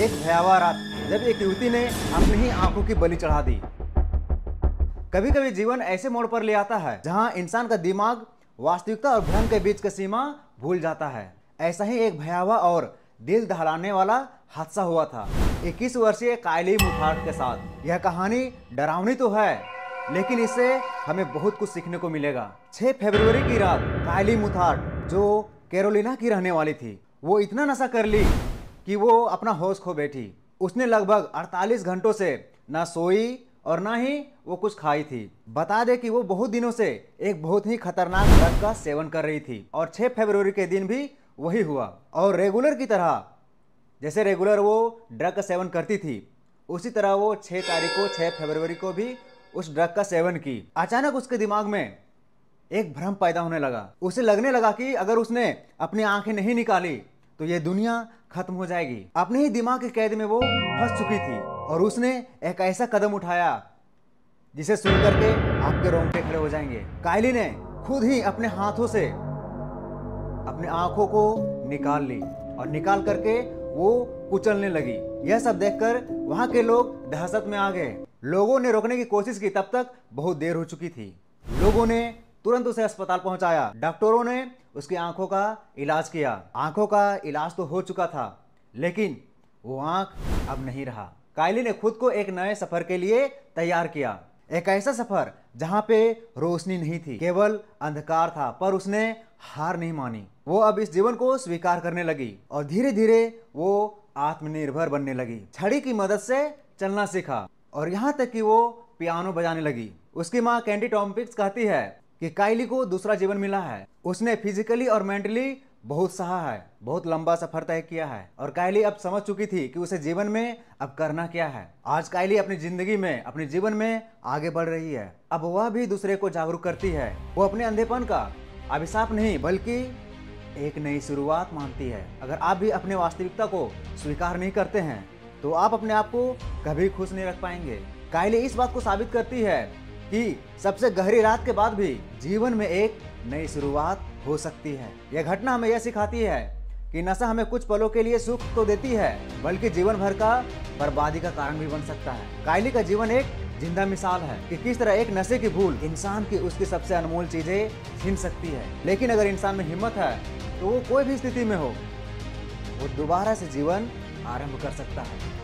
एक भयावह रात जब एक युवती ने अपनी ही आंखों की बलि चढ़ा दी। कभी कभी जीवन ऐसे मोड़ पर ले आता है जहां इंसान का दिमाग वास्तविकता और भ्रम के बीच की सीमा भूल जाता है। ऐसा ही एक भयावह और दिल दहलाने वाला हादसा हुआ था 21 वर्षीय कायली मुथार्ड के साथ। यह कहानी डरावनी तो है, लेकिन इससे हमें बहुत कुछ सीखने को मिलेगा। 6 फरवरी की रात कायली मुथार्ड, जो कैरोलिना की रहने वाली थी, वो इतना नशा कर ली कि वो अपना होश खो बैठी। उसने लगभग 48 घंटों से ना सोई और ना ही वो कुछ खाई थी। बता दे कि वो बहुत दिनों से एक बहुत ही खतरनाक ड्रग का सेवन कर रही थी और 6 फरवरी के दिन भी वही हुआ। और रेगुलर की तरह, जैसे रेगुलर वो ड्रग का सेवन करती थी, उसी तरह वो 6 तारीख को 6 फरवरी को भी उस ड्रग का सेवन की। अचानक उसके दिमाग में एक भ्रम पैदा होने लगा। उसे लगने लगा कि अगर उसने अपनी आंखें नहीं निकाली तो ये दुनिया खत्म हो जाएगी। अपने ही दिमाग की कैद में वो फंस चुकी थी और उसने एक ऐसा कदम उठाया जिसे सुन करके आपके रोंगटे खड़े हो जाएंगे। कायली ने खुद ही अपने हाथों से अपनी आंखों को निकाल ली और निकाल करके वो कुचलने लगी। यह सब देखकर वहां के लोग दहशत में आ गए। लोगों ने रोकने की कोशिश की, तब तक बहुत देर हो चुकी थी। लोगों ने तुरंत उसे अस्पताल पहुंचाया। डॉक्टरों ने उसकी आंखों का इलाज किया। आंखों का इलाज तो हो चुका था, लेकिन वो आंख अब नहीं रहा। कायली ने खुद को एक नए सफर के लिए तैयार किया। एक ऐसा सफर जहां पे रोशनी नहीं थी, केवल अंधकार था। पर उसने हार नहीं मानी। वो अब इस जीवन को स्वीकार करने लगी और धीरे धीरे वो आत्मनिर्भर बनने लगी। छड़ी की मदद से चलना सीखा और यहाँ तक कि वो पियानो बजाने लगी। उसकी माँ कैंडी टॉम्पिक्स कहती है कि कायली को दूसरा जीवन मिला है। उसने फिजिकली और मेंटली बहुत सहा है, बहुत लंबा सफर तय किया है और कायली अब समझ चुकी थी कि उसे जीवन में अब करना क्या है। आज कायली अपनी जिंदगी में, अपने जीवन में आगे बढ़ रही है। अब वह भी दूसरे को जागरूक करती है। वो अपने अंधेपन का अभिशाप नहीं बल्कि एक नई शुरुआत मानती है। अगर आप भी अपने वास्तविकता को स्वीकार नहीं करते हैं तो आप अपने आप को कभी खुश नहीं रख पाएंगे। कायली इस बात को साबित करती है कि सबसे गहरी रात के बाद भी जीवन में एक नई शुरुआत हो सकती है। यह घटना हमें यह सिखाती है कि नशा हमें कुछ पलों के लिए सुख तो देती है, बल्कि जीवन भर का बर्बादी का कारण भी बन सकता है। कायली का जीवन एक जिंदा मिसाल है कि किस तरह एक नशे की भूल इंसान की उसकी सबसे अनमोल चीजें छीन सकती है। लेकिन अगर इंसान में हिम्मत है तो वो कोई भी स्थिति में हो, वो दोबारा से जीवन आरंभ कर सकता है।